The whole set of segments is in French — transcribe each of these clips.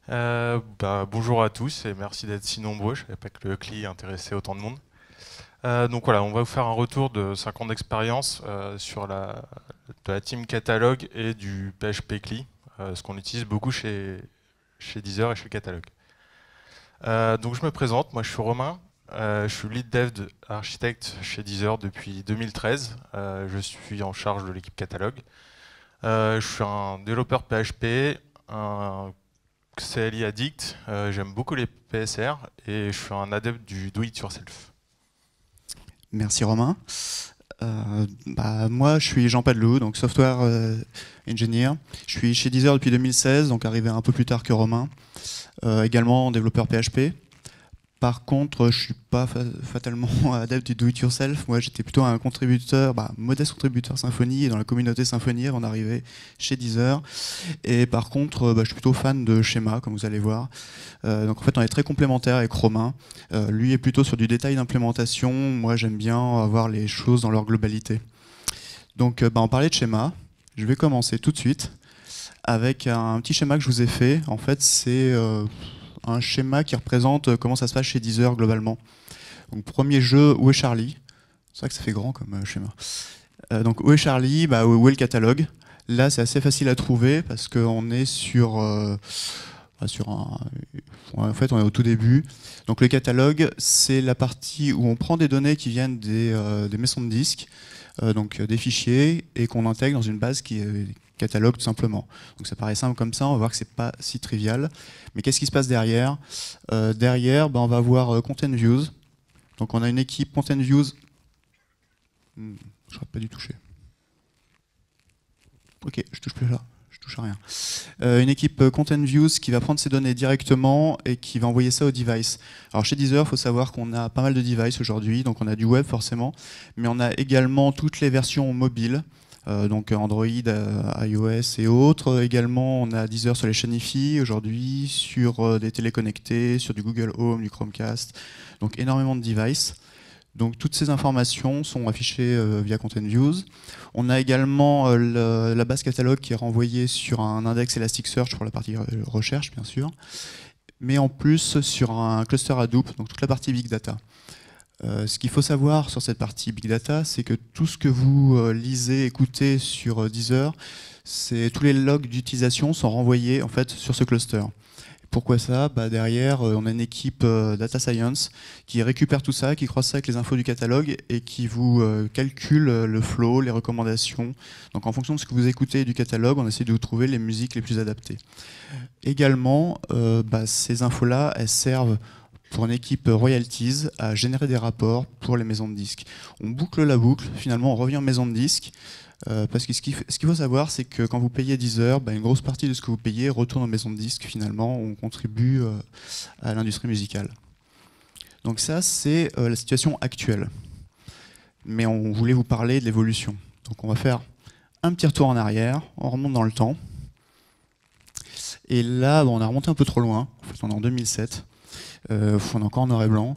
Bonjour à tous et merci d'être si nombreux. Je ne savais pas que le CLI intéressait autant de monde. Donc voilà, on va vous faire un retour de 5 ans d'expérience sur de la team catalogue et du PHP CLI, ce qu'on utilise beaucoup chez Deezer et chez Catalogue. Donc je me présente, moi je suis Romain, je suis lead dev architecte chez Deezer depuis 2013. Je suis en charge de l'équipe catalogue. Je suis un développeur PHP, un CLI addict, j'aime beaucoup les PSR et je suis un adepte du do it yourself. Merci Romain. Moi, je suis Jean Padelou, donc software engineer. Je suis chez Deezer depuis 2016, donc arrivé un peu plus tard que Romain. Également développeur PHP. Par contre, je suis pas fatalement adepte du do-it-yourself. Moi, j'étais plutôt un contributeur, modeste contributeur Symfony et dans la communauté Symfony avant d'arriver chez Deezer. Et par contre, je suis plutôt fan de schéma, comme vous allez voir. Donc en fait, on est très complémentaires avec Romain. Lui est plutôt sur du détail d'implémentation. Moi, j'aime bien avoir les choses dans leur globalité. Donc, on parlait de schéma. Je vais commencer tout de suite avec un petit schéma que je vous ai fait. En fait, c'est un schéma qui représente comment ça se passe chez Deezer globalement. Donc premier jeu, où est Charlie? C'est vrai que ça fait grand comme schéma. Donc où est Charlie? Où est le catalogue? Là c'est assez facile à trouver parce qu'on est sur un... En fait on est au tout début. Donc le catalogue c'est la partie où on prend des données qui viennent des maisons de disques, donc des fichiers, et qu'on intègre dans une base qui est catalogue tout simplement. Donc ça paraît simple comme ça, on va voir que c'est pas si trivial. Mais qu'est-ce qui se passe derrière? Derrière, on va avoir Content Views. Donc on a une équipe Content Views. Je n'aurais pas dû toucher. Ok, je touche plus là, je touche à rien. Une équipe Content Views qui va prendre ces données directement et qui va envoyer ça au device. Alors chez Deezer, il faut savoir qu'on a pas mal de devices aujourd'hui, donc on a du web forcément, mais on a également toutes les versions mobiles. Donc Android, iOS et autres. Également, on a Deezer sur les chaînes Hi-Fi aujourd'hui, sur des téléconnectés, sur du Google Home, du Chromecast. Donc énormément de devices. Donc toutes ces informations sont affichées via Content Views. On a également la base catalogue qui est renvoyée sur un index Elasticsearch pour la partie recherche, bien sûr, mais en plus sur un cluster Hadoop, donc toute la partie Big Data. Ce qu'il faut savoir sur cette partie Big Data, c'est que tout ce que vous lisez, écoutez sur Deezer, tous les logs d'utilisation sont renvoyés en fait sur ce cluster. Pourquoi ça? Derrière, on a une équipe Data Science qui récupère tout ça, qui croise ça avec les infos du catalogue et qui vous calcule le flow, les recommandations. Donc en fonction de ce que vous écoutez du catalogue, on essaie de vous trouver les musiques les plus adaptées. Également, ces infos-là, elles servent pour une équipe royalties à générer des rapports pour les maisons de disques. On boucle la boucle, finalement on revient en maison de disques, parce que ce qu'il faut savoir, c'est que quand vous payez Deezer, une grosse partie de ce que vous payez retourne en maison de disques, finalement, on contribue à l'industrie musicale. Donc ça, c'est la situation actuelle. Mais on voulait vous parler de l'évolution. Donc on va faire un petit retour en arrière, on remonte dans le temps. Et là, on a remonté un peu trop loin, en fait on est en 2007. On est encore en noir et blanc.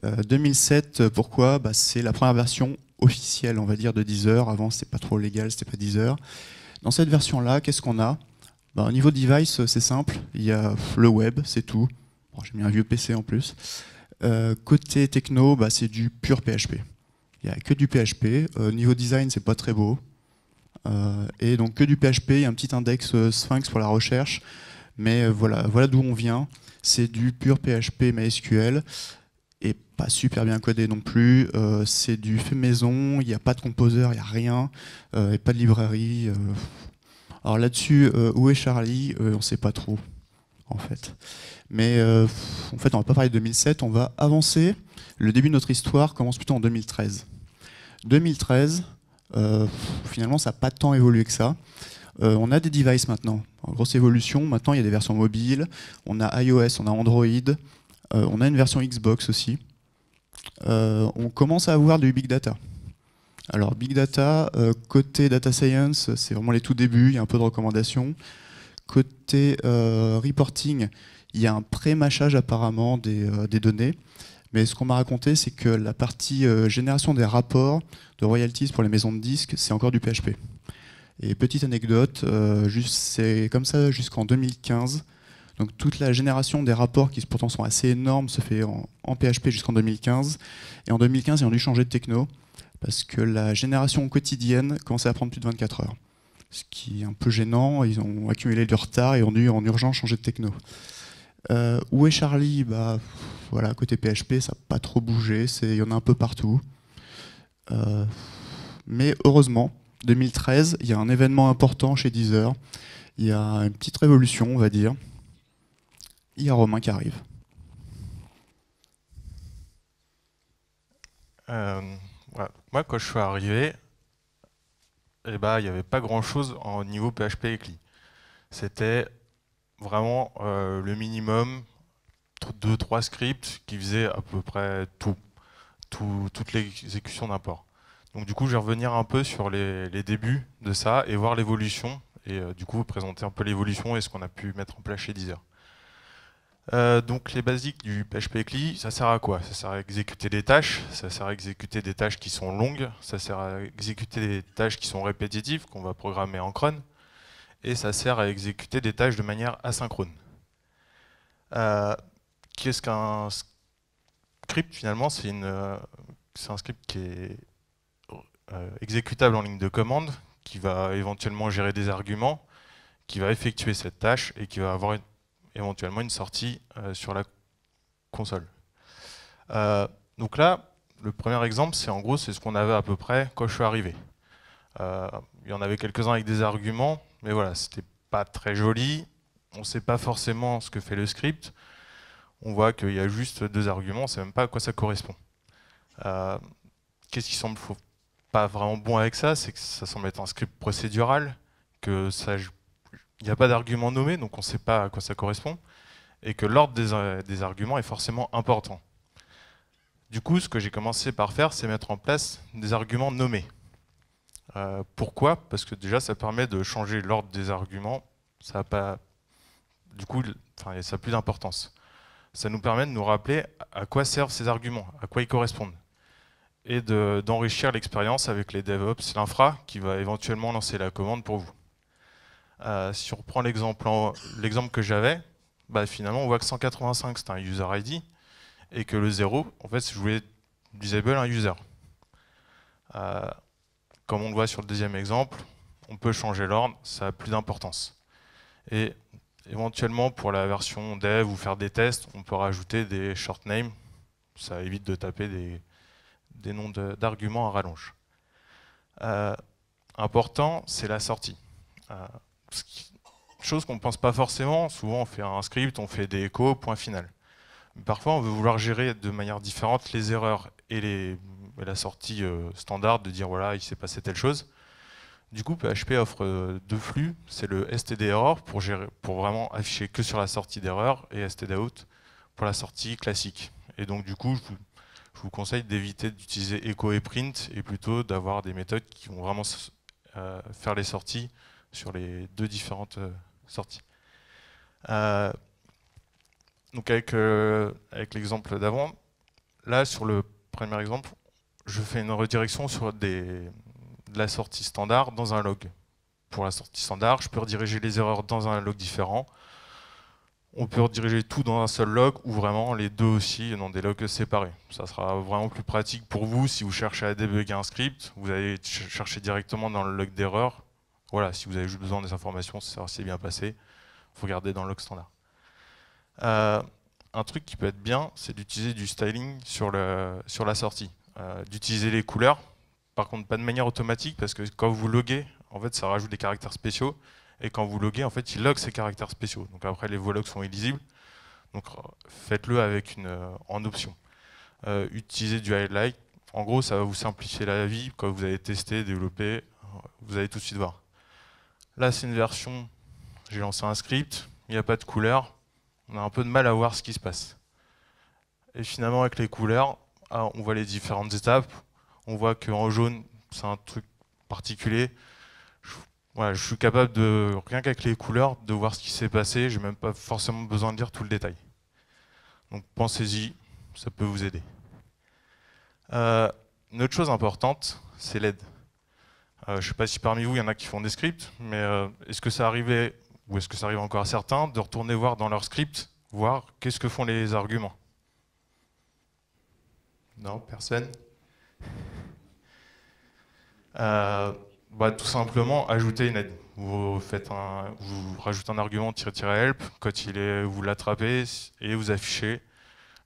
2007, pourquoi? C'est la première version officielle, on va dire, de Deezer. Avant, c'était pas trop légal, c'était pas Deezer. Dans cette version-là, qu'est-ce qu'on a? Au niveau device, c'est simple. Il y a le web, c'est tout. Bon, j'ai mis un vieux PC en plus. Côté techno, c'est du pur PHP. Il n'y a que du PHP. Niveau design, c'est pas très beau. Et donc que du PHP, il y a un petit index Sphinx pour la recherche. Mais voilà d'où on vient. C'est du pur PHP MySQL et pas super bien codé non plus. C'est du fait maison, il n'y a pas de composeur, il n'y a rien, et pas de librairie. Alors là-dessus, où est Charlie? On ne sait pas trop, en fait. Mais en fait, on va pas parler de 2007, on va avancer. Le début de notre histoire commence plutôt en 2013. 2013, finalement, ça n'a pas tant évolué que ça. On a des devices maintenant, en grosse évolution. Maintenant, il y a des versions mobiles, on a iOS, on a Android, on a une version Xbox aussi. On commence à avoir du Big Data. Alors, Big Data, côté Data Science, c'est vraiment les tout débuts, il y a un peu de recommandations. Côté reporting, il y a un pré-mâchage apparemment des données. Mais ce qu'on m'a raconté, c'est que la partie génération des rapports de royalties pour les maisons de disques, c'est encore du PHP. Et petite anecdote, c'est comme ça jusqu'en 2015. Donc toute la génération des rapports, qui pourtant sont assez énormes, se fait en PHP jusqu'en 2015. Et en 2015, ils ont dû changer de techno, parce que la génération quotidienne commençait à prendre plus de 24 heures. Ce qui est un peu gênant, ils ont accumulé du retard et ont dû en urgence changer de techno. Où est Charlie? Voilà, côté PHP, ça n'a pas trop bougé, il y en a un peu partout. Mais heureusement, 2013, il y a un événement important chez Deezer. Il y a une petite révolution, on va dire. Il y a Romain qui arrive. Voilà. Moi, quand je suis arrivé, il n'y avait pas grand-chose au niveau PHP et CLI. C'était vraiment le minimum, 2-3 scripts qui faisaient à peu près toute l'exécution d'un port. Donc du coup, je vais revenir un peu sur les débuts de ça et voir l'évolution, et du coup, vous présenter un peu l'évolution et ce qu'on a pu mettre en place chez Deezer. Donc les basiques du PHP CLI, ça sert à quoi? Ça sert à exécuter des tâches, ça sert à exécuter des tâches qui sont longues, ça sert à exécuter des tâches qui sont répétitives, qu'on va programmer en cron, et ça sert à exécuter des tâches de manière asynchrone. Qu'est-ce qu'un script finalement? C'est un script qui est exécutable en ligne de commande, qui va éventuellement gérer des arguments, qui va effectuer cette tâche et qui va avoir éventuellement une sortie sur la console. Donc là, le premier exemple, c'est en gros c'est ce qu'on avait à peu près quand je suis arrivé. Il y en avait quelques-uns avec des arguments, mais voilà, c'était pas très joli. On ne sait pas forcément ce que fait le script. On voit qu'il y a juste 2 arguments, on ne sait même pas à quoi ça correspond. Qu'est-ce qui semble pas vraiment bon avec ça? C'est que ça semble être un script procédural, que il n'y a pas d'argument nommé, donc on ne sait pas à quoi ça correspond, et que l'ordre des arguments est forcément important. Du coup, ce que j'ai commencé par faire, c'est mettre en place des arguments nommés. Pourquoi? Parce que déjà, ça permet de changer l'ordre des arguments. Ça n'a pas, du coup, ça n'a plus d'importance. Ça nous permet de nous rappeler à quoi servent ces arguments, à quoi ils correspondent, et d'enrichir l'expérience avec les DevOps, l'infra, qui va éventuellement lancer la commande pour vous. Si on reprend l'exemple que j'avais, finalement on voit que 185 c'est un user ID et que le 0, en fait, je voulais disable un user. Comme on le voit sur le deuxième exemple, on peut changer l'ordre, ça n'a plus d'importance. Et éventuellement pour la version dev ou faire des tests, on peut rajouter des short names, ça évite de taper des noms d'arguments à rallonge. Important, c'est la sortie. Chose qu'on ne pense pas forcément, souvent on fait un script, on fait des échos, point final. Mais parfois on veut vouloir gérer de manière différente les erreurs et la sortie standard, de dire voilà, il s'est passé telle chose. Du coup, PHP offre 2 flux, c'est le stderror pour vraiment afficher que sur la sortie d'erreur et stdout pour la sortie classique. Et donc du coup, je vous conseille d'éviter d'utiliser echo et print et plutôt d'avoir des méthodes qui vont vraiment faire les sorties sur les 2 différentes sorties. Donc avec l'exemple d'avant, là sur le premier exemple, je fais une redirection sur de la sortie standard dans un log. Pour la sortie standard, je peux rediriger les erreurs dans un log différent. On peut rediriger tout dans un seul log ou vraiment les deux aussi dans des logs séparés. Ça sera vraiment plus pratique pour vous si vous cherchez à débugger un script. Vous allez chercher directement dans le log d'erreur. Voilà, si vous avez juste besoin des informations, ça s'est bien passé, il faut garder dans le log standard. Un truc qui peut être bien, c'est d'utiliser du styling sur la sortie. D'utiliser les couleurs, par contre pas de manière automatique, parce que quand vous loguez, en fait ça rajoute des caractères spéciaux, et quand vous loguez, en fait il log ces caractères spéciaux. Donc après les logs sont illisibles, donc faites-le avec en option. Utilisez du highlight, en gros ça va vous simplifier la vie quand vous allez tester, développer, vous allez tout de suite voir. Là c'est une version, j'ai lancé un script, il n'y a pas de couleur, on a un peu de mal à voir ce qui se passe. Et finalement avec les couleurs, on voit les différentes étapes, on voit qu'en jaune c'est un truc particulier. Je suis capable de, rien qu'avec les couleurs, de voir ce qui s'est passé, j'ai même pas forcément besoin de lire tout le détail. Donc pensez-y, ça peut vous aider. Une autre chose importante, c'est l'aide. Je ne sais pas si parmi vous il y en a qui font des scripts, mais est-ce que ça arrivait ou est-ce que ça arrive encore à certains, de retourner voir dans leur script, voir qu'est-ce que font les arguments. Non, personne. Tout simplement, ajouter une aide. Vous rajoutez un argument -help, quand vous l'attrapez et vous affichez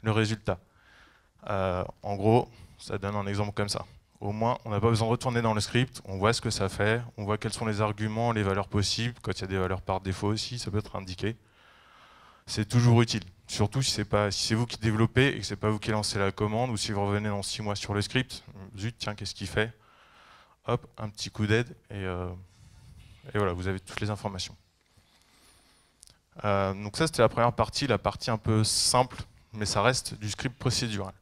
le résultat. En gros, ça donne un exemple comme ça. Au moins, on n'a pas besoin de retourner dans le script, on voit ce que ça fait, on voit quels sont les arguments, les valeurs possibles, quand il y a des valeurs par défaut aussi, ça peut être indiqué. C'est toujours utile, surtout si c'est vous qui développez et que c'est pas vous qui lancez la commande, ou si vous revenez dans 6 mois sur le script, zut, tiens, qu'est-ce qu'il fait? Hop, un petit coup d'aide, et voilà, vous avez toutes les informations. Donc ça, c'était la première partie, la partie un peu simple, mais ça reste du script procédural.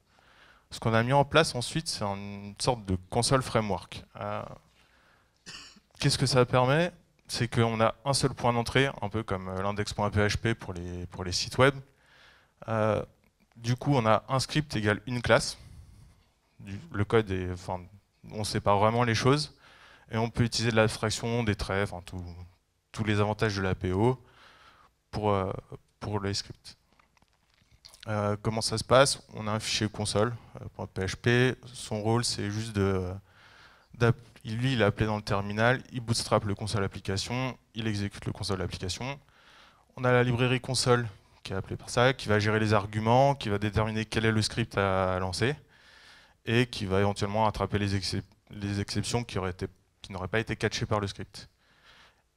Ce qu'on a mis en place ensuite, c'est une sorte de console framework. Qu'est-ce que ça permet? C'est qu'on a un seul point d'entrée, un peu comme l'index.php pour les sites web. Du coup, on a un script égale une classe. Le code on sépare vraiment les choses. Et on peut utiliser de l'abstraction, des traits, tous les avantages de l'APO pour les scripts. Comment ça se passe? On a un fichier console.php. Son rôle, c'est juste lui, il est appelé dans le terminal, il bootstrap le console application, il exécute le console application. On a la librairie console qui est appelée par ça, qui va gérer les arguments, qui va déterminer quel est le script à lancer et qui va éventuellement attraper les exceptions qui n'auraient pas été catchées par le script.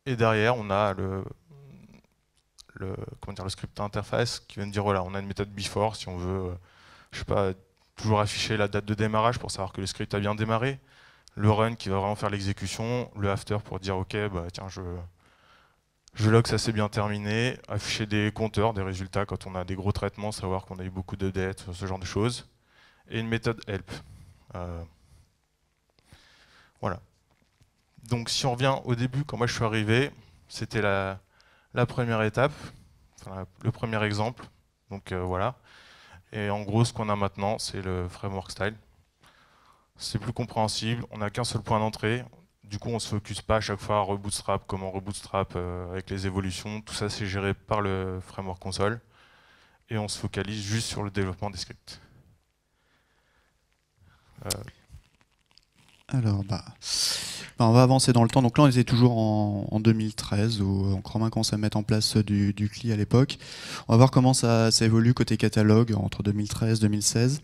Et derrière, on a le script interface qui vient de dire voilà, on a une méthode before si on veut, je sais pas, toujours afficher la date de démarrage pour savoir que le script a bien démarré, le run qui va vraiment faire l'exécution, le after pour dire ok, tiens, je log, ça s'est bien terminé, afficher des compteurs, des résultats quand on a des gros traitements, savoir qu'on a eu beaucoup de dettes, ce genre de choses, et une méthode help. Voilà. Donc si on revient au début, quand moi je suis arrivé, c'était la première étape, le premier exemple. Donc voilà. Et en gros, ce qu'on a maintenant, c'est le framework style. C'est plus compréhensible, on n'a qu'un seul point d'entrée. Du coup, on ne se focus pas à chaque fois à rebootstrap, comment rebootstrap avec les évolutions. Tout ça, c'est géré par le framework console. Et on se focalise juste sur le développement des scripts. Alors, on va avancer dans le temps. Donc là, on était toujours en 2013, où Chromin commence à mettre en place du CLI à l'époque. On va voir comment ça évolue côté catalogue entre 2013 et 2016.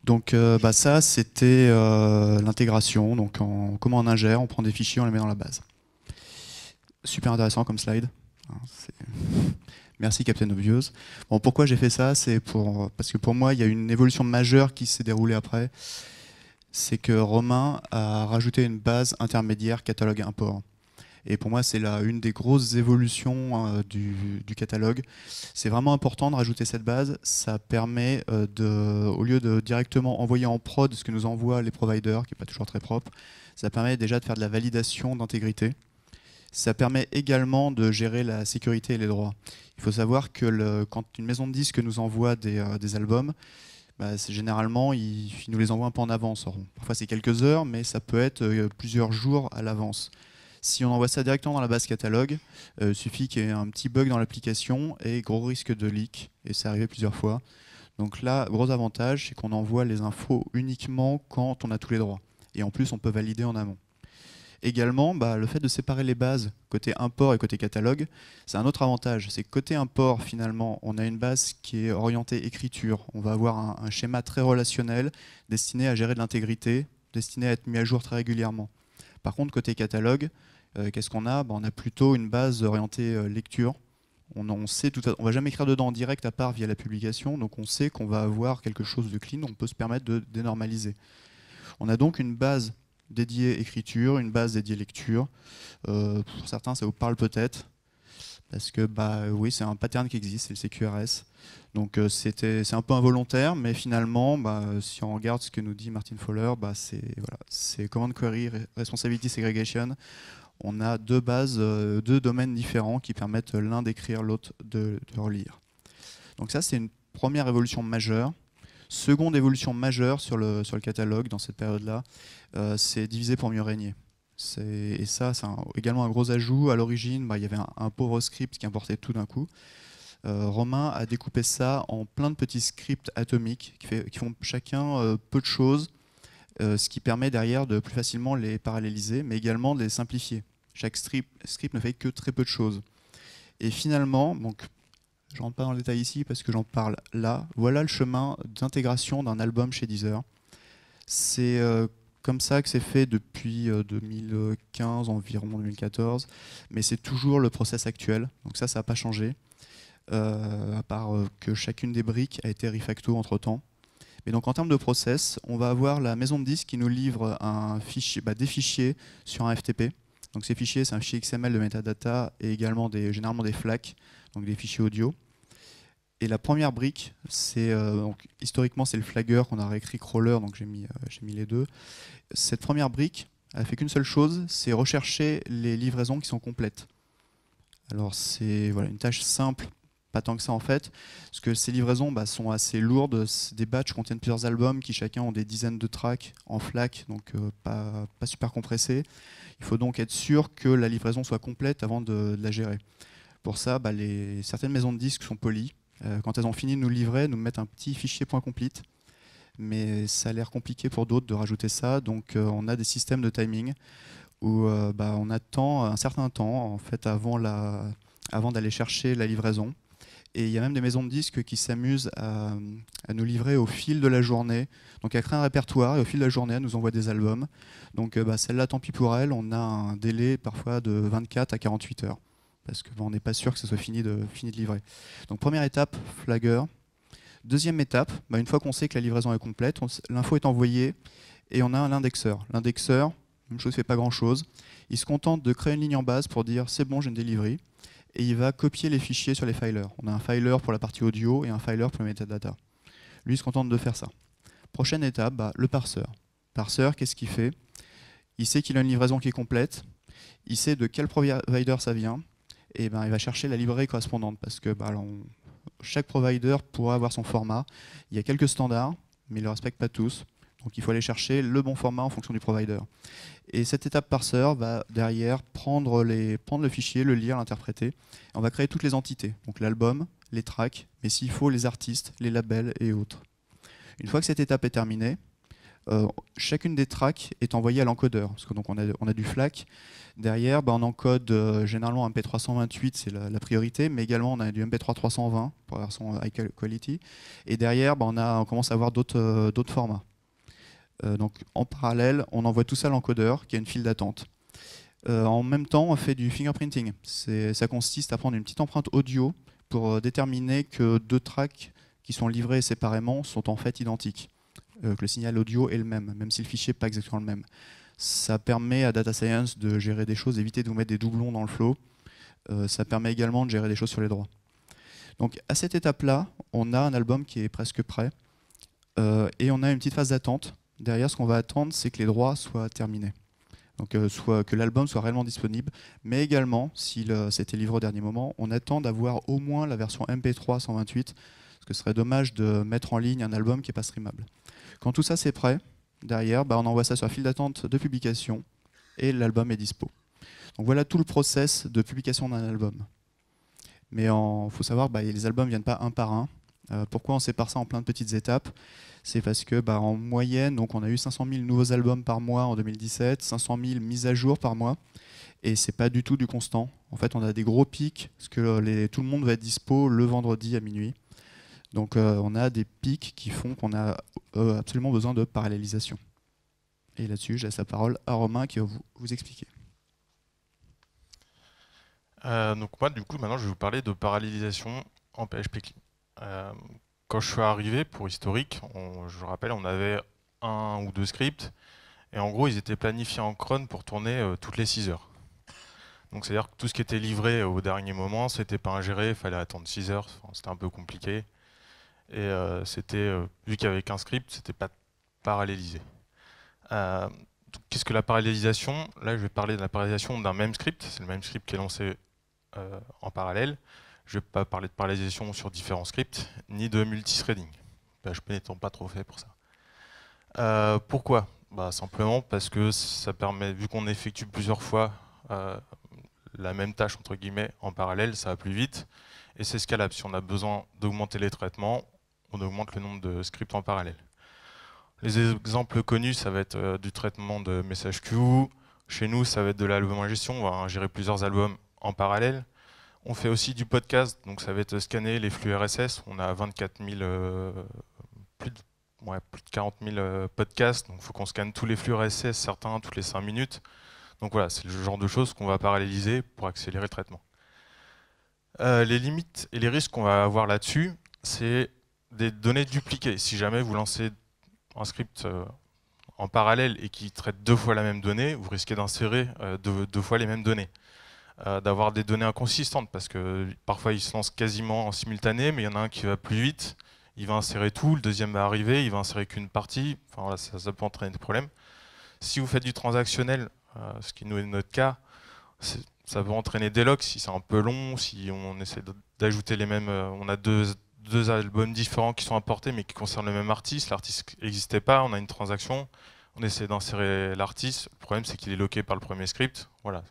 Donc ça, c'était l'intégration. Donc comment on ingère, on prend des fichiers, on les met dans la base. Super intéressant comme slide. Merci Captain Obvious. Bon, pourquoi j'ai fait ça? C'est parce que pour moi, il y a une évolution majeure qui s'est déroulée après. C'est que Romain a rajouté une base intermédiaire catalogue import. Et pour moi, c'est une des grosses évolutions du catalogue. C'est vraiment important de rajouter cette base. Ça permet, au lieu de directement envoyer en prod ce que nous envoient les providers, qui n'est pas toujours très propre, ça permet déjà de faire de la validation d'intégrité. Ça permet également de gérer la sécurité et les droits. Il faut savoir que quand une maison de disques nous envoie des albums, généralement, ils nous les envoient un peu en avance. Parfois, c'est quelques heures, mais ça peut être plusieurs jours à l'avance. Si on envoie ça directement dans la base catalogue, il suffit qu'il y ait un petit bug dans l'application et gros risque de leak. Et c'est arrivé plusieurs fois. Donc là, gros avantage, c'est qu'on envoie les infos uniquement quand on a tous les droits. Et en plus, on peut valider en amont. Également, le fait de séparer les bases côté import et côté catalogue, c'est un autre avantage. C'est que côté import, finalement, on a une base qui est orientée écriture. On va avoir un schéma très relationnel destiné à gérer de l'intégrité, destiné à être mis à jour très régulièrement. Par contre, côté catalogue, qu'est-ce qu'on a? On a plutôt une base orientée lecture. On sait on va jamais écrire dedans en direct à part via la publication, donc on sait qu'on va avoir quelque chose de clean, on peut se permettre de dénormaliser. On a donc une base dédiée écriture, une base dédiée lecture. Pour certains, ça vous parle peut-être, parce que oui, c'est un pattern qui existe, c'est le CQRS. Donc c'est un peu involontaire, mais finalement, si on regarde ce que nous dit Martin Fowler, c'est Command Query Responsibility Segregation. On a deux bases, deux domaines différents qui permettent l'un d'écrire, l'autre de relire. Donc ça, c'est une première évolution majeure. Seconde évolution majeure sur le catalogue dans cette période-là, c'est diviser pour mieux régner. Et ça, c'est également un gros ajout. À l'origine, il y avait un pauvre script qui importait tout d'un coup. Romain a découpé ça en plein de petits scripts atomiques qui font chacun peu de choses, ce qui permet derrière de plus facilement les paralléliser, mais également de les simplifier. Chaque script ne fait que très peu de choses. Et finalement, donc, je ne rentre pas dans le détail ici parce que j'en parle là, voilà le chemin d'intégration d'un album chez Deezer. C'est comme ça que c'est fait depuis 2015, environ 2014, mais c'est toujours le process actuel, donc ça n'a pas changé, à part que chacune des briques a été refacto entre-temps. Mais donc en termes de process, on va avoir la maison de disques qui nous livre des fichiers sur un FTP. Donc ces fichiers, c'est un fichier XML de metadata et également généralement des FLAC, donc des fichiers audio. Et la première brique, historiquement c'est le flagger qu'on a réécrit crawler, donc j'ai mis les deux. Cette première brique, elle fait qu'une seule chose, c'est rechercher les livraisons qui sont complètes. Alors c'est une tâche simple, pas tant que ça en fait, parce que ces livraisons sont assez lourdes. Des batchs contiennent plusieurs albums qui chacun ont des dizaines de tracks en FLAC, donc pas super compressés. Il faut donc être sûr que la livraison soit complète avant de la gérer. Pour ça, certaines maisons de disques sont polies. Quand elles ont fini de nous livrer, nous mettent un petit fichier .complete. Mais ça a l'air compliqué pour d'autres de rajouter ça. Donc on a des systèmes de timing où on attend un certain temps en fait, avant d'aller chercher la livraison. Et il y a même des maisons de disques qui s'amusent à nous livrer au fil de la journée. Donc elle crée un répertoire et au fil de la journée, elle nous envoie des albums. Donc celle-là, tant pis pour elle, on a un délai parfois de 24 à 48 heures. Parce qu'on n'est pas sûr que ce soit fini de livrer. Donc première étape, flagger. Deuxième étape, une fois qu'on sait que la livraison est complète, l'info est envoyée et on a un indexeur. L'indexeur, même chose, ne fait pas grand-chose. Il se contente de créer une ligne en base pour dire c'est bon, j'ai une delivery. Et il va copier les fichiers sur les filers. On a un filer pour la partie audio et un filer pour le metadata. Lui, il se contente de faire ça. Prochaine étape, le parseur. Parseur, qu'est-ce qu'il fait? Il sait qu'il a une livraison qui est complète. Il sait de quel provider ça vient. Et il va chercher la librairie correspondante parce que chaque provider pourra avoir son format. Il y a quelques standards, mais ils ne le respectent pas tous. Donc il faut aller chercher le bon format en fonction du provider. Et cette étape parseur va derrière prendre le fichier, le lire, l'interpréter. On va créer toutes les entités, donc l'album, les tracks, mais s'il faut les artistes, les labels et autres. Une fois que cette étape est terminée, chacune des tracks est envoyée à l'encodeur, parce que donc on a du FLAC. Derrière, on encode généralement un MP3 128, c'est la priorité, mais également on a du MP3 320 pour la version high quality. Et derrière, on commence à avoir d'autres formats. Donc en parallèle, on envoie tout ça à l'encodeur qui a une file d'attente. En même temps, on fait du fingerprinting. Ça consiste à prendre une petite empreinte audio pour déterminer que deux tracks qui sont livrés séparément sont en fait identiques. Que le signal audio est le même si le fichier n'est pas exactement le même. Ça permet à Data Science de gérer des choses, d'éviter de vous mettre des doublons dans le flow. Ça permet également de gérer des choses sur les droits. Donc à cette étape-là, on a un album qui est presque prêt et on a une petite phase d'attente. Derrière, ce qu'on va attendre, c'est que les droits soient terminés. Donc que l'album soit réellement disponible, mais également, s'il s'était livré au dernier moment, on attend d'avoir au moins la version MP3 128, parce que ce serait dommage de mettre en ligne un album qui n'est pas streamable. Quand tout ça c'est prêt, derrière, on envoie ça sur la file d'attente de publication, et l'album est dispo. Donc voilà tout le process de publication d'un album. Mais il faut savoir que les albums ne viennent pas un par un. Pourquoi on sépare ça en plein de petites étapes? C'est parce que en moyenne, donc on a eu 500 000 nouveaux albums par mois en 2017, 500 000 mises à jour par mois, et c'est pas du tout du constant. En fait, on a des gros pics, parce que tout le monde va être dispo le vendredi à minuit. Donc on a des pics qui font qu'on a absolument besoin de parallélisation. Et là-dessus, je laisse la parole à Romain qui va vous expliquer. Donc moi, du coup, maintenant, je vais vous parler de parallélisation en PHP Clean. Quand je suis arrivé, pour historique, je rappelle, on avait un ou deux scripts, et en gros, ils étaient planifiés en cron pour tourner toutes les 6 heures. Donc c'est-à-dire que tout ce qui était livré au dernier moment, c'était pas ingéré, il fallait attendre 6 heures, c'était un peu compliqué. Et vu qu'il y avait qu'un script, c'était pas parallélisé. Qu'est-ce que la parallélisation? Là, je vais parler de la parallélisation d'un même script, c'est le même script qui est lancé en parallèle. Je ne vais pas parler de parallélisation sur différents scripts, ni de multithreading. PHP n'étant pas trop fait pour ça. Pourquoi? Simplement parce que ça permet, vu qu'on effectue plusieurs fois la même tâche entre guillemets en parallèle, ça va plus vite et c'est scalable. Si on a besoin d'augmenter les traitements, on augmente le nombre de scripts en parallèle. Les exemples connus, ça va être du traitement de messages queue. Chez nous, ça va être de l'album en gestion. On va gérer plusieurs albums en parallèle. On fait aussi du podcast, donc ça va être scanner les flux RSS. On a 24 000, plus de, plus de 40 000 podcasts, donc il faut qu'on scanne tous les flux RSS, certains toutes les 5 minutes. Donc voilà, c'est le genre de choses qu'on va paralléliser pour accélérer le traitement. Les limites et les risques qu'on va avoir là-dessus, c'est des données dupliquées. Si jamais vous lancez un script en parallèle et qui traite 2 fois la même donnée, vous risquez d'insérer 2 fois les mêmes données. D'avoir des données inconsistantes, parce que parfois ils se lancent quasiment en simultané, mais il y en a un qui va plus vite, il va insérer tout, le deuxième va arriver, il va insérer qu'une partie, enfin voilà, ça peut entraîner des problèmes. Si vous faites du transactionnel, ce qui nous est notre cas, ça peut entraîner des locks si c'est un peu long, si on essaie d'ajouter les mêmes, on a deux albums différents qui sont importés mais qui concernent le même artiste, l'artiste n'existait pas, on a une transaction, on essaie d'insérer l'artiste, le problème c'est qu'il est loqué par le premier script, voilà.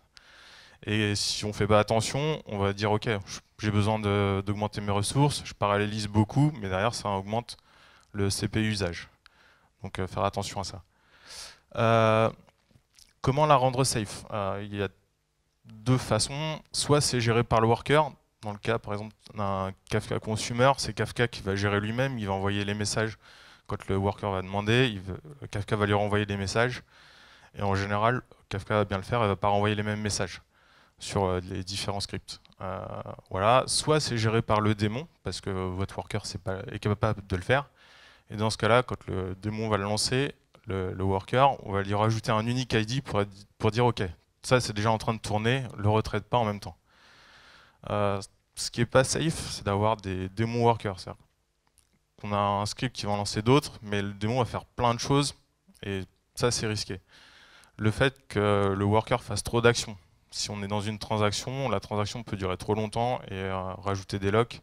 Et si on ne fait pas attention, on va dire ok, j'ai besoin d'augmenter mes ressources, je parallélise beaucoup, mais derrière ça augmente le CPU usage. Donc faire attention à ça. Comment la rendre safe? Il y a 2 façons. Soit c'est géré par le worker. Dans le cas par exemple d'un Kafka consumer, c'est Kafka qui va gérer lui-même, il va envoyer les messages quand le worker va demander, Kafka va lui renvoyer des messages. Et en général, Kafka va bien le faire, il ne va pas renvoyer les mêmes messages sur les différents scripts. Voilà. Soit c'est géré par le démon, parce que votre worker est capable de le faire. Et dans ce cas-là, quand le démon va le lancer, le worker, on va lui rajouter un unique ID pour dire ok, ça c'est déjà en train de tourner, le retraite pas en même temps. Ce qui n'est pas safe, c'est d'avoir des démons workers. On a un script qui va en lancer d'autres, mais le démon va faire plein de choses, et ça c'est risqué. Le fait que le worker fasse trop d'actions. Si on est dans une transaction, la transaction peut durer trop longtemps et rajouter des locks.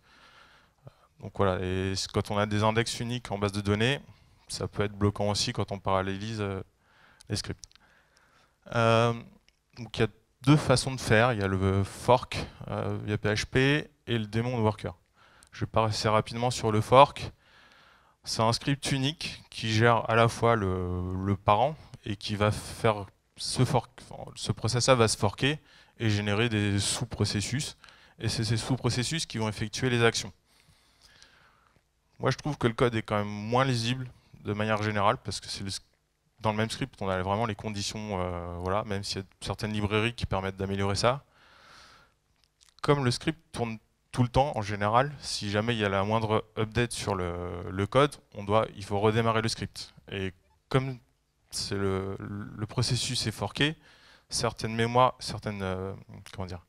Donc voilà, et quand on a des index uniques en base de données, ça peut être bloquant aussi quand on parallélise les scripts. Donc il y a 2 façons de faire, il y a le fork via PHP et le démon de worker. Je vais passer rapidement sur le fork. C'est un script unique qui gère à la fois le parent et qui va faire ce process-là va se forker et générer des sous-processus. Et c'est ces sous-processus qui vont effectuer les actions. Moi, je trouve que le code est quand même moins lisible de manière générale parce que dans le même script, on a vraiment les conditions, voilà, même s'il y a certaines librairies qui permettent d'améliorer ça. Comme le script tourne tout le temps, en général, si jamais il y a la moindre update sur le code, il faut redémarrer le script. Et comme le processus est forqué, certaines mémoires, comment dire,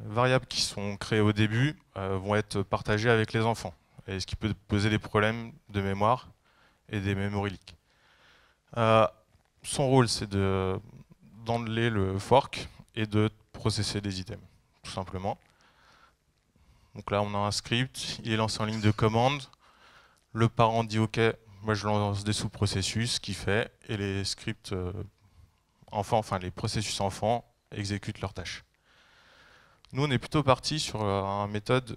variables qui sont créées au début vont être partagées avec les enfants. Et ce qui peut poser des problèmes de mémoire et des memory leaks. Son rôle, c'est d'handler le fork et de processer des items, tout simplement. Donc là, on a un script, il est lancé en ligne de commande. Le parent dit OK, moi je lance des sous-processus, ce qu'il fait, et les scripts enfants, enfin les processus enfants, exécutent leurs tâches. Nous, on est plutôt parti sur une méthode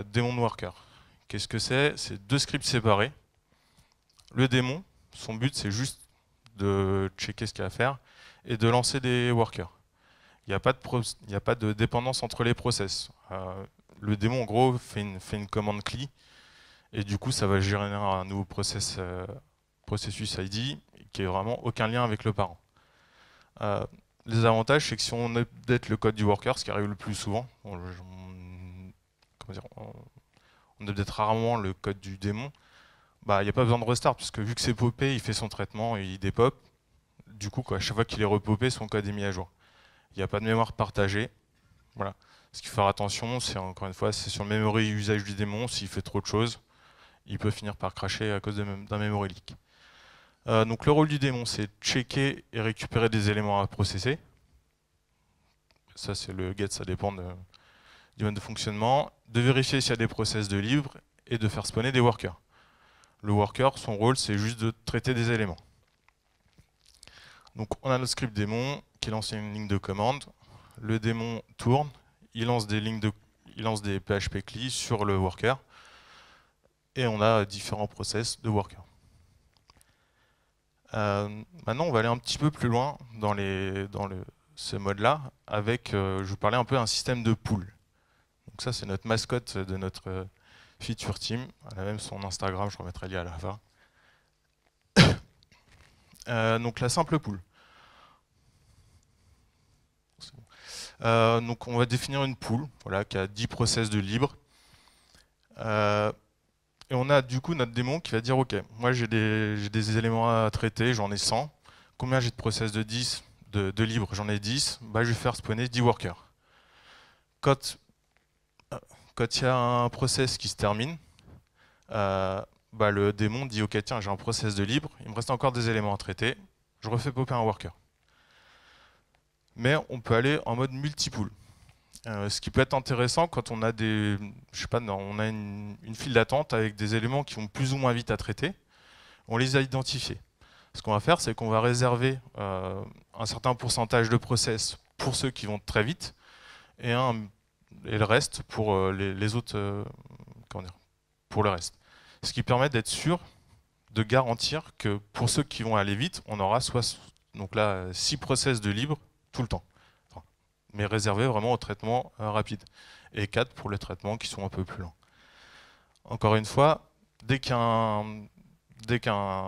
démon worker. Qu'est-ce que c'est? C'est 2 scripts séparés. Le démon, son but, c'est juste de checker ce qu'il y a à faire et de lancer des workers. Il n'y a pas de dépendance entre les process. Le démon, en gros, fait une commande CLI et du coup, ça va générer un nouveau processus ID qui n'a vraiment aucun lien avec le parent. Les avantages, c'est que si on update le code du worker, ce qui arrive le plus souvent, on update rarement le code du démon, il n'y a pas besoin de restart, parce que vu que c'est popé, il fait son traitement et il dépop. Du coup, à chaque fois qu'il est repopé, son code est mis à jour. Il n'y a pas de mémoire partagée. Voilà. Ce qu'il faut faire attention, c'est encore une fois, c'est sur le memory usage du démon. S'il fait trop de choses, il peut finir par cracher à cause d'un memory leak. Donc le rôle du démon, c'est checker et récupérer des éléments à processer. Ça, c'est le get, ça dépend du mode de fonctionnement. De vérifier s'il y a des process de libre et de faire spawner des workers. Le worker, son rôle, c'est juste de traiter des éléments. Donc on a notre script démon qui lance une ligne de commande. Le démon tourne, il lance des PHP CLI sur le worker. Et on a différents process de worker. Maintenant, on va aller un petit peu plus loin dans ce mode-là, avec, je vous parlais un peu d'un système de pool. Donc ça, c'est notre mascotte de notre feature team. Elle a même son Instagram, je remettrai le lien à la fin. Donc la simple pool. Donc on va définir une pool, voilà, qui a 10 process de libre. Et on a du coup notre démon qui va dire ok, moi j'ai des éléments à traiter, j'en ai 100. Combien j'ai de process de 10 de libre? J'en ai 10. Bah, je vais faire spawner 10 workers. Quand il y a un process qui se termine, bah, le démon dit ok, tiens, j'ai un process de libre, il me reste encore des éléments à traiter, je refais popper un worker. Mais on peut aller en mode multipool. Ce qui peut être intéressant quand on a on a une file d'attente avec des éléments qui vont plus ou moins vite à traiter, on les a identifiés. Ce qu'on va faire, c'est qu'on va réserver un certain pourcentage de process pour ceux qui vont très vite et le reste pour les autres, comment dire, pour le reste. Ce qui permet d'être sûr de garantir que pour ceux qui vont aller vite, on aura donc là 6 process de libre tout le temps, mais réservés vraiment au traitement rapide, et 4 pour les traitements qui sont un peu plus lents. Encore une fois, dès qu'un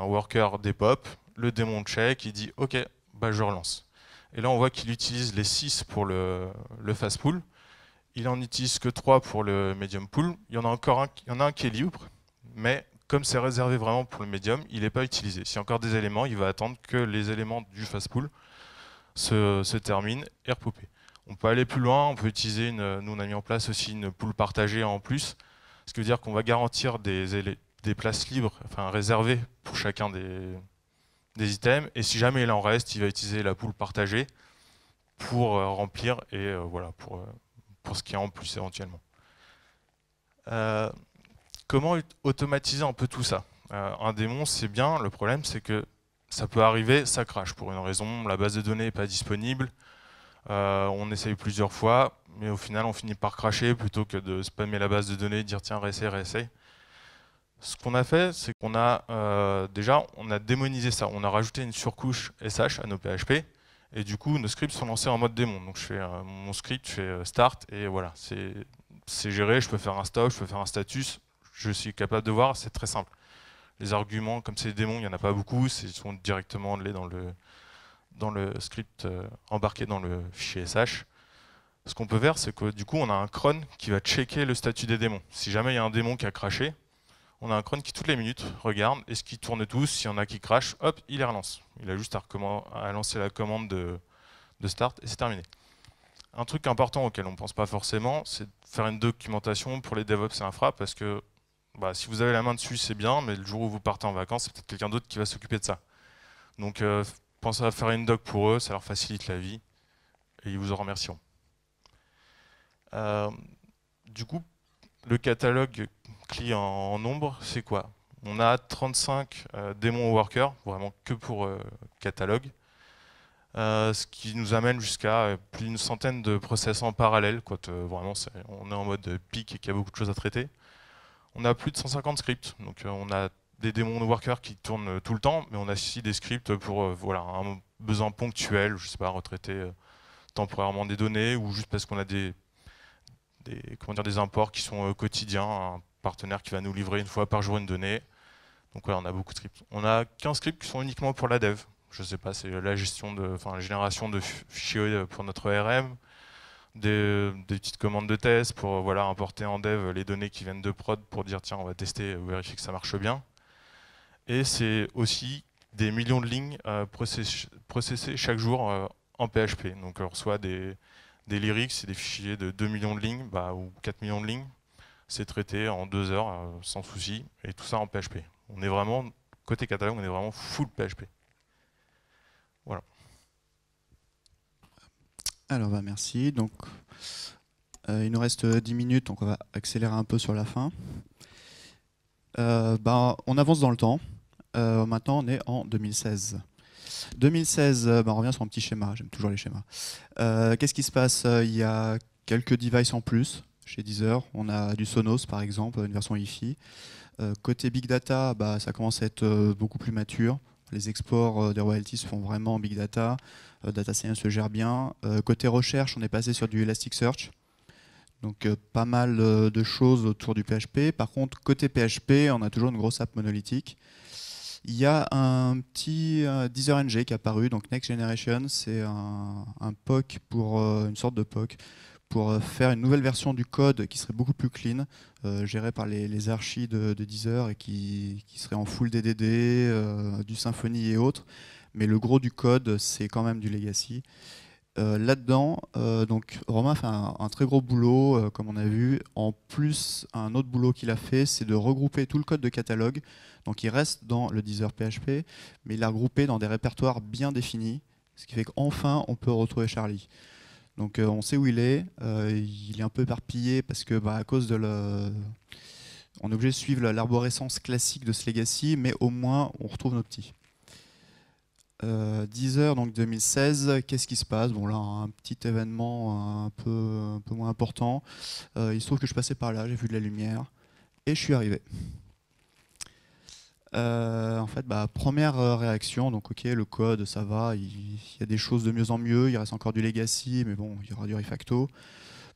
worker dépop, le démon check, il dit ok, bah je relance. Et là on voit qu'il utilise les 6 pour le fast pool, il en utilise que 3 pour le medium pool, il y en a un qui est libre, mais comme c'est réservé vraiment pour le medium, il n'est pas utilisé. S'il y a encore des éléments, il va attendre que les éléments du fast pool se terminent et repopper. On peut aller plus loin, on peut utiliser nous on a mis en place aussi une pool partagée en plus, ce qui veut dire qu'on va garantir des places libres, enfin réservées pour chacun des items, et si jamais il en reste, il va utiliser la pool partagée pour remplir et voilà, pour ce qui est en plus éventuellement. Comment automatiser un peu tout ça? Un démon, c'est bien, le problème c'est que ça peut arriver, ça crache pour une raison, la base de données n'est pas disponible, on essaye plusieurs fois, mais au final on finit par cracher plutôt que de spammer la base de données et dire tiens réessaye. Ce qu'on a fait, c'est qu'on a déjà on a démonisé ça, on a rajouté une surcouche SH à nos PHP, et du coup nos scripts sont lancés en mode démon. Donc je fais mon script, je fais start, et voilà, c'est géré, je peux faire un stop, je peux faire un status, je suis capable de voir, c'est très simple. Les arguments, comme c'est des démons, il n'y en a pas beaucoup, ils sont directement dans le script embarqué dans le fichier SH. Ce qu'on peut faire, c'est que du coup, on a un cron qui va checker le statut des démons. Si jamais il y a un démon qui a craché, on a un cron qui, toutes les minutes, regarde, est-ce qu'ils tournent tous, s'il y en a qui crachent, hop, il les relance. Il a juste à lancer la commande de start et c'est terminé. Un truc important auquel on ne pense pas forcément, c'est de faire une documentation pour les DevOps et infra, parce que bah, si vous avez la main dessus, c'est bien, mais le jour où vous partez en vacances, c'est peut-être quelqu'un d'autre qui va s'occuper de ça. Donc pensez à faire une doc pour eux, ça leur facilite la vie, et ils vous en remercieront. Du coup, le catalogue CLI en nombre, c'est quoi? On a 35 démons workers, vraiment que pour catalogue, ce qui nous amène jusqu'à plus d'une centaine de process en parallèle, quand vraiment on est en mode pic et qu'il y a beaucoup de choses à traiter. On a plus de 150 scripts, donc on a des démons workers qui tournent tout le temps, mais on a aussi des scripts pour voilà, un besoin ponctuel, je sais pas, retraiter temporairement des données, ou juste parce qu'on a des imports qui sont quotidiens, un partenaire qui va nous livrer une fois par jour une donnée. Donc voilà, on a beaucoup de scripts. On a 15 scripts qui sont uniquement pour la dev. Je sais pas, c'est la génération de fichiers pour notre ORM, des petites commandes de test pour voilà, importer en dev les données qui viennent de prod pour dire tiens, on va tester, vérifier que ça marche bien. Et c'est aussi des millions de lignes processées chaque jour en PHP. Donc on reçoit des lyrics, c'est des fichiers de 2 millions de lignes ou 4 millions de lignes. C'est traité en 2 heures sans souci, et tout ça en PHP. On est vraiment, côté catalogue, on est vraiment full PHP. Voilà. Alors merci. Donc il nous reste 10 minutes, donc on va accélérer un peu sur la fin. On avance dans le temps. Maintenant, on est en 2016. 2016, on revient sur un petit schéma, j'aime toujours les schémas. Qu'est-ce qui se passe? Il y a quelques devices en plus chez Deezer. On a du Sonos par exemple, une version Wi-Fi. Côté Big Data, ça commence à être beaucoup plus mature. Les exports des royalties se font vraiment en Big Data. Data Science se gère bien. Côté recherche, on est passé sur du Elasticsearch. Donc pas mal de choses autour du PHP. Par contre, côté PHP, on a toujours une grosse app monolithique. Il y a un petit Deezer NG qui est apparu, donc Next Generation, c'est un POC pour une sorte de POC pour faire une nouvelle version du code qui serait beaucoup plus clean, gérée par les archis de Deezer et qui serait en full DDD, du Symfony et autres. Mais le gros du code, c'est quand même du legacy. Là-dedans, donc Romain fait un très gros boulot, comme on a vu. En plus, un autre boulot qu'il a fait, c'est de regrouper tout le code de catalogue. Donc il reste dans le Deezer PHP, mais il l'a regroupé dans des répertoires bien définis, ce qui fait qu'enfin on peut retrouver Charlie. Donc on sait où il est un peu éparpillé parce que à cause de on est obligé de suivre l'arborescence classique de ce legacy, mais au moins on retrouve nos petits. Deezer, donc 2016, qu'est-ce qui se passe? Bon là, un petit événement un peu moins important. Il se trouve que je passais par là, j'ai vu de la lumière et je suis arrivé. En fait, première réaction, donc ok, le code, ça va, il y a des choses de mieux en mieux, il reste encore du legacy, mais bon, il y aura du refacto.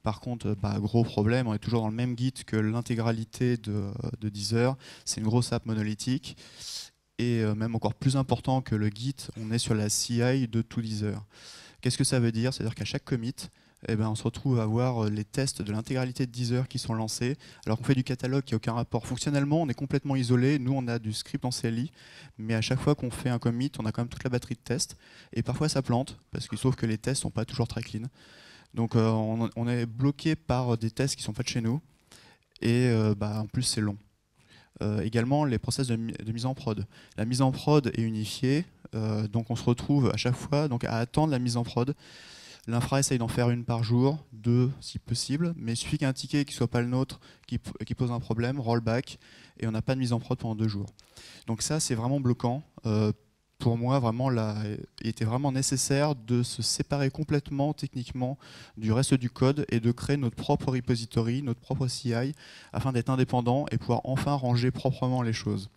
Par contre, gros problème, on est toujours dans le même Git que l'intégralité de Deezer, c'est une grosse app monolithique. Et même encore plus important que le Git, on est sur la CI de tout Deezer. Qu'est-ce que ça veut dire? C'est-à-dire qu'à chaque commit, on se retrouve à avoir les tests de l'intégralité de Deezer qui sont lancés, alors qu'on fait du catalogue qui n'a aucun rapport. Fonctionnellement, on est complètement isolé. Nous, on a du script en CLI, mais à chaque fois qu'on fait un commit, on a quand même toute la batterie de tests. Et parfois, ça plante, parce qu'il se trouve que les tests ne sont pas toujours très clean. Donc, on est bloqué par des tests qui sont faits chez nous. Et en plus, c'est long. Également les process de mise en prod. La mise en prod est unifiée, donc on se retrouve à chaque fois donc, à attendre la mise en prod. L'infra essaye d'en faire une par jour, deux si possible, mais il suffit qu'un ticket qui ne soit pas le nôtre, qui pose un problème, rollback, et on n'a pas de mise en prod pendant 2 jours. Donc ça, c'est vraiment bloquant. Pour moi, vraiment, il était vraiment nécessaire de se séparer complètement techniquement du reste du code et de créer notre propre repository, notre propre CI, afin d'être indépendant et pouvoir enfin ranger proprement les choses.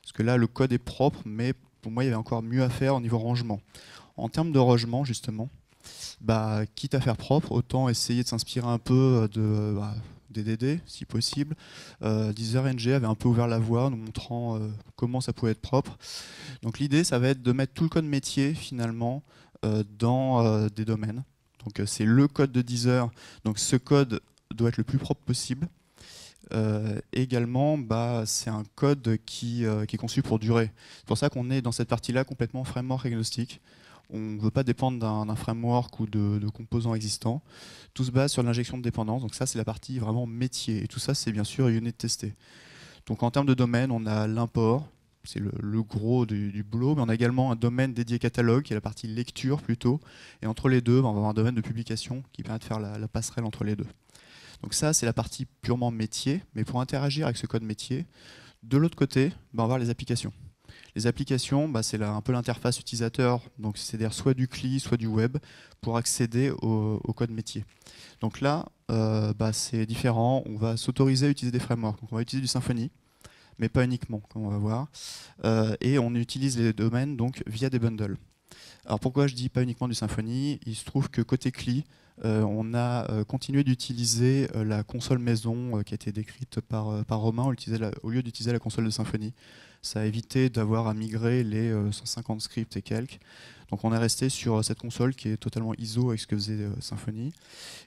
Parce que là, le code est propre, mais pour moi, il y avait encore mieux à faire au niveau rangement. En termes de rangement, justement, quitte à faire propre, autant essayer de s'inspirer un peu de DDD, si possible. Deezer NG avait un peu ouvert la voie, nous montrant comment ça pouvait être propre. Donc l'idée, ça va être de mettre tout le code métier, finalement, dans des domaines. Donc c'est le code de Deezer. Donc ce code doit être le plus propre possible. Également, c'est un code qui est conçu pour durer. C'est pour ça qu'on est dans cette partie-là complètement framework agnostique. On ne veut pas dépendre d'un framework ou de composants existants. Tout se base sur l'injection de dépendance. Donc ça, c'est la partie vraiment métier. Et tout ça, c'est bien sûr unit testé. Donc en termes de domaine, on a l'import, c'est le gros du boulot, mais on a également un domaine dédié catalogue, qui est la partie lecture plutôt. Et entre les deux, on va avoir un domaine de publication qui permet de faire la passerelle entre les deux. Donc ça, c'est la partie purement métier. Mais pour interagir avec ce code métier, de l'autre côté, on va avoir les applications. Les applications, c'est un peu l'interface utilisateur, donc c'est-à-dire soit du CLI, soit du web, pour accéder au code métier. Donc là, c'est différent, on va s'autoriser à utiliser des frameworks. Donc on va utiliser du Symfony, mais pas uniquement, comme on va voir. Et on utilise les domaines donc, via des bundles. Alors pourquoi je dis pas uniquement du Symfony? Il se trouve que côté CLI, on a continué d'utiliser la console maison qui a été décrite par Romain au lieu d'utiliser la console de Symfony. Ça a évité d'avoir à migrer les 150 scripts et quelques. Donc on est resté sur cette console qui est totalement ISO avec ce que faisait Symfony.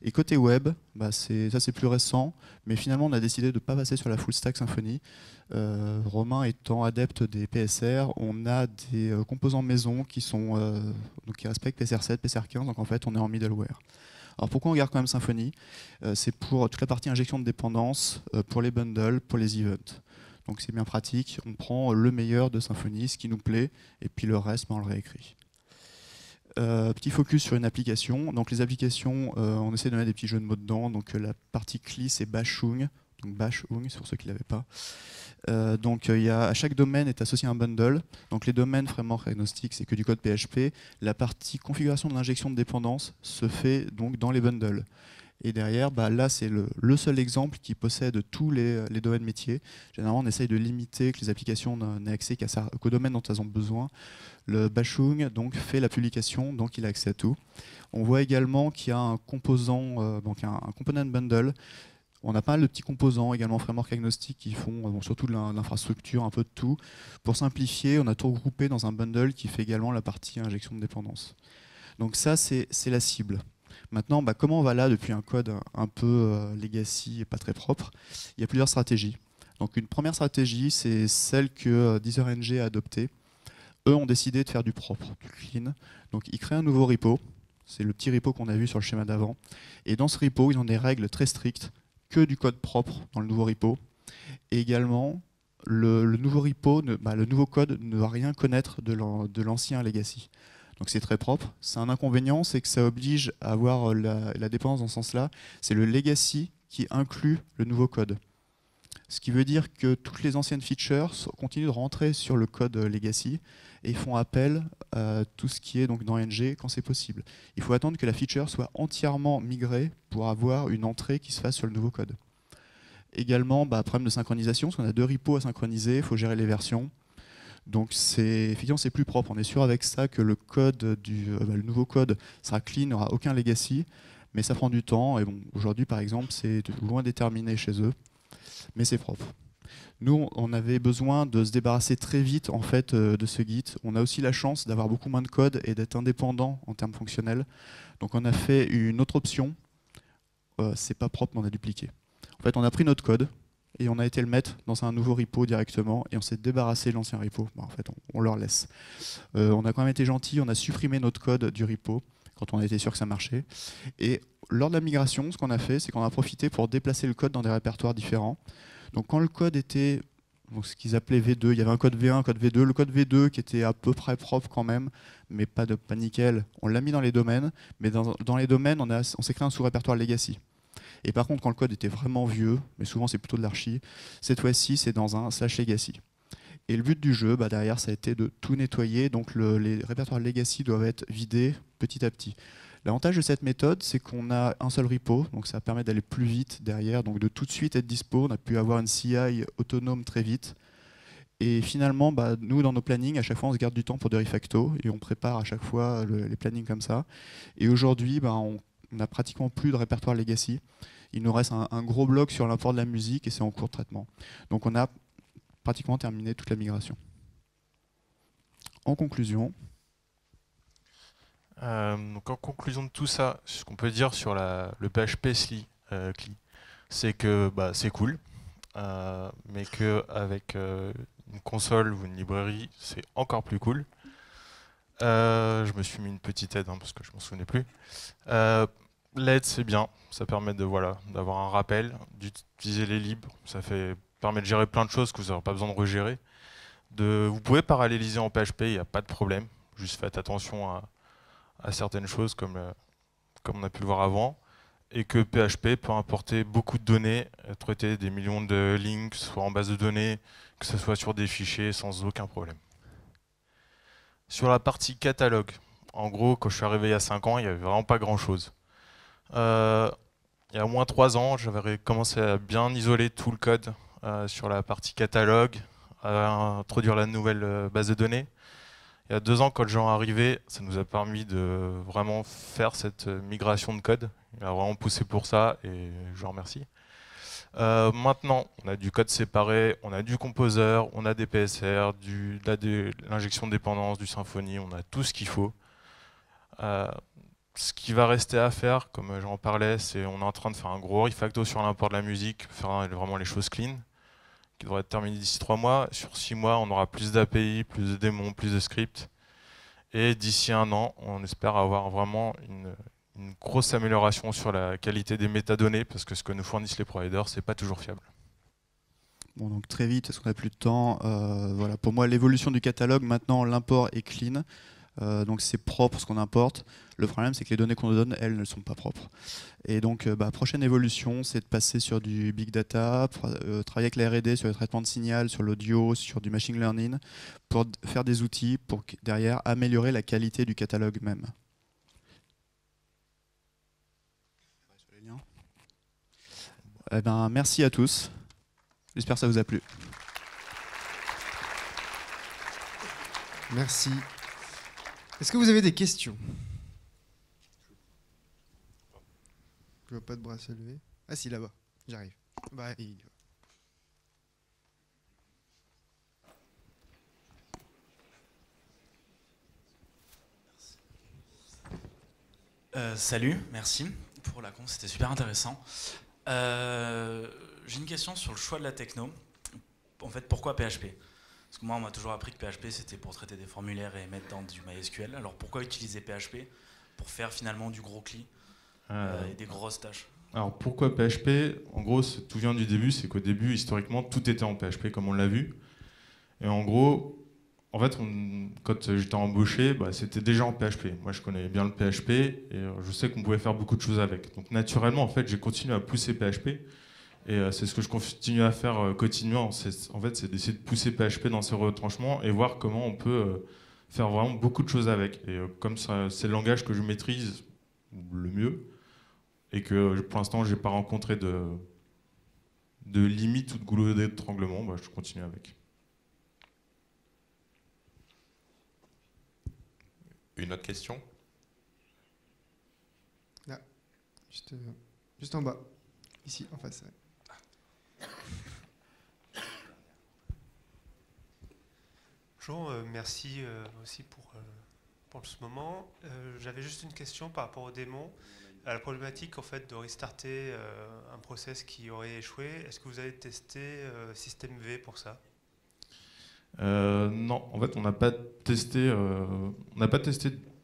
Et côté web, ça c'est plus récent, mais finalement on a décidé de ne pas passer sur la full stack Symfony. Romain étant adepte des PSR, on a des composants maison qui respectent PSR7, PSR15, donc en fait on est en middleware. Alors pourquoi on garde quand même Symfony? C'est pour toute la partie injection de dépendance, pour les bundles, pour les events. Donc c'est bien pratique, on prend le meilleur de Symfony, ce qui nous plaît, et puis le reste, on le réécrit. Petit focus sur une application. Donc les applications, on essaie de mettre des petits jeux de mots dedans. Donc la partie CLI, c'est Bashung. donc bash Hung, c'est pour ceux qui ne l'avaient pas. Donc à chaque domaine est associé un bundle. Donc les domaines framework agnostique, c'est que du code PHP. La partie configuration de l'injection de dépendance se fait donc dans les bundles. Et derrière, là c'est le seul exemple qui possède tous les domaines métiers. Généralement, on essaye de limiter que les applications n'aient accès qu'au domaine dont elles ont besoin. Le bashung donc fait la publication, donc il a accès à tout. On voit également qu'il y a un composant, donc un component bundle. On a pas mal de petits composants également framework agnostique qui font surtout de l'infrastructure, un peu de tout. Pour simplifier, on a tout regroupé dans un bundle qui fait également la partie injection de dépendance. Donc ça, c'est la cible. Maintenant, comment on va là depuis un code un peu legacy et pas très propre? Il y a plusieurs stratégies. Donc une première stratégie, c'est celle que DeezerNG a adoptée. Eux ont décidé de faire du propre, du clean. Donc ils créent un nouveau repo. C'est le petit repo qu'on a vu sur le schéma d'avant. Et dans ce repo, ils ont des règles très strictes, que du code propre dans le nouveau repo. Et également, le nouveau repo, le nouveau code ne va rien connaître de l'ancien legacy. Donc c'est très propre. C'est un inconvénient, c'est que ça oblige à avoir la dépendance dans ce sens-là. C'est le legacy qui inclut le nouveau code. Ce qui veut dire que toutes les anciennes features continuent de rentrer sur le code legacy et font appel à tout ce qui est donc dans NG quand c'est possible. Il faut attendre que la feature soit entièrement migrée pour avoir une entrée qui se fasse sur le nouveau code. Également, problème de synchronisation, parce qu'on a deux repos à synchroniser, il faut gérer les versions. Donc effectivement c'est plus propre. On est sûr avec ça que le code le nouveau code sera clean, n'aura aucun legacy, mais ça prend du temps. Et bon, aujourd'hui par exemple, c'est loin déterminé chez eux, mais c'est propre. Nous, on avait besoin de se débarrasser très vite en fait de ce Git. On a aussi la chance d'avoir beaucoup moins de code et d'être indépendant en termes fonctionnels. Donc on a fait une autre option. C'est pas propre, mais on a dupliqué. En fait, on a pris notre code et on a été le mettre dans un nouveau repo directement et on s'est débarrassé de l'ancien repo. En fait, on leur laisse. On a quand même été gentil, on a supprimé notre code du repo quand on était sûr que ça marchait. Et lors de la migration, ce qu'on a fait, c'est qu'on a profité pour déplacer le code dans des répertoires différents. Donc quand le code était ce qu'ils appelaient V2, il y avait un code V1, un code V2. Le code V2 qui était à peu près propre quand même, mais pas nickel, on l'a mis dans les domaines. Mais dans les domaines, on s'est créé un sous-répertoire legacy. Et par contre, quand le code était vraiment vieux, mais souvent c'est plutôt de l'archi, cette fois-ci c'est dans un /legacy. Et le but du jeu, derrière, ça a été de tout nettoyer. Donc les répertoires legacy doivent être vidés petit à petit. L'avantage de cette méthode, c'est qu'on a un seul repo, donc ça permet d'aller plus vite derrière, donc de tout de suite être dispo. On a pu avoir une CI autonome très vite. Et finalement, nous, dans nos plannings, à chaque fois, on se garde du temps pour des refactos et on prépare à chaque fois les plannings comme ça. Et aujourd'hui, on n'a pratiquement plus de répertoire legacy. Il nous reste un gros bloc sur l'import de la musique et c'est en cours de traitement. Donc on a pratiquement terminé toute la migration. En conclusion. Donc en conclusion de tout ça, ce qu'on peut dire sur le PHP CLI, c'est que c'est cool, mais qu'avec une console ou une librairie, c'est encore plus cool. Je me suis mis une petite aide parce que je m'en souvenais plus. L'aide c'est bien, ça permet d'avoir un rappel, d'utiliser les libres, permet de gérer plein de choses que vous n'aurez pas besoin de regérer. Vous pouvez paralléliser en PHP, il n'y a pas de problème, juste faites attention à certaines choses comme on a pu le voir avant, et que PHP peut importer beaucoup de données, traiter des millions de lignes, que ce soit en base de données, que ce soit sur des fichiers, sans aucun problème. Sur la partie catalogue, en gros, quand je suis arrivé il y a 5 ans, il n'y avait vraiment pas grand-chose. Il y a au moins 3 ans, j'avais commencé à bien isoler tout le code sur la partie catalogue, à introduire la nouvelle base de données. Il y a 2 ans, quand les gens arrivaient, ça nous a permis de vraiment faire cette migration de code. Il a vraiment poussé pour ça et je le remercie. Maintenant, on a du code séparé, on a du composer, on a des PSR, de l'injection de dépendance, du Symfony, on a tout ce qu'il faut. Ce qui va rester à faire, comme j'en parlais, c'est on est en train de faire un gros refacto sur l'import de la musique, faire vraiment les choses clean, qui devrait être terminé d'ici 3 mois. Sur 6 mois, on aura plus d'API, plus de démons, plus de scripts. Et d'ici 1 an, on espère avoir vraiment une grosse amélioration sur la qualité des métadonnées, parce que ce que nous fournissent les providers, c'est pas toujours fiable. Bon, donc très vite, parce qu'on n'a plus de temps. Voilà. Pour moi, l'évolution du catalogue, maintenant, l'import est clean. Donc c'est propre ce qu'on importe. Le problème, c'est que les données qu'on nous donne, elles ne sont pas propres. Et donc, prochaine évolution, c'est de passer sur du big data, travailler avec la R&D sur le traitement de signal, sur l'audio, sur du machine learning, pour faire des outils pour derrière améliorer la qualité du catalogue même. Eh ben, merci à tous. J'espère que ça vous a plu. Merci. Est-ce que vous avez des questions? Je vois pas de bras se lever. Ah si, là-bas. J'arrive. Bah, Salut, merci pour la con, c'était super intéressant. J'ai une question sur le choix de la techno. En fait, pourquoi PHP? Parce que moi, on m'a toujours appris que PHP, c'était pour traiter des formulaires et mettre dans du MySQL. Alors pourquoi utiliser PHP pour faire finalement du gros CLI et des grosses tâches? Alors pourquoi PHP? En gros, tout vient du début, c'est qu'au début, historiquement, tout était en PHP, comme on l'a vu. Et en gros, en fait, quand j'étais embauché, c'était déjà en PHP. Moi, je connais bien le PHP et je sais qu'on pouvait faire beaucoup de choses avec. Donc naturellement, en fait, j'ai continué à pousser PHP. Et c'est ce que je continue à faire quotidiennement. En fait, c'est d'essayer de pousser PHP dans ses retranchements et voir comment on peut faire vraiment beaucoup de choses avec. Et comme ça, c'est le langage que je maîtrise le mieux et que pour l'instant, j'ai pas rencontré de limite ou de goulot d'étranglement, je continue avec. Une autre question? Là, juste en bas, ici, en face. Ouais. Bonjour, merci aussi pour ce moment. J'avais juste une question par rapport au démon, à la problématique en fait de restarter un process qui aurait échoué. Est-ce que vous avez testé système V pour ça? Non, en fait, on n'a pas testé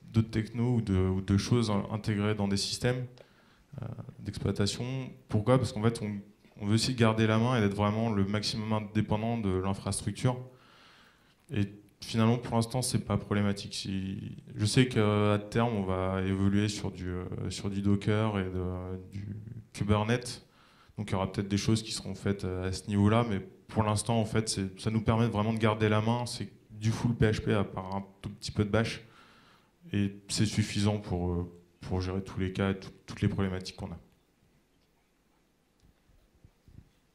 d'autres technos ou de choses intégrées dans des systèmes d'exploitation. Pourquoi? Parce qu'en fait, on veut aussi garder la main et être vraiment le maximum indépendant de l'infrastructure. Et finalement, pour l'instant, c'est pas problématique. Je sais qu'à terme, on va évoluer sur du Docker et du Kubernetes. Donc, il y aura peut-être des choses qui seront faites à ce niveau-là, mais pour l'instant, en fait, ça nous permet vraiment de garder la main. C'est du full PHP à part un tout petit peu de bash, et c'est suffisant pour gérer tous les cas et toutes les problématiques qu'on a.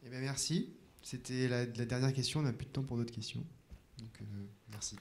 Eh bien, merci. C'était la dernière question. On n'a plus de temps pour d'autres questions. Donc, merci.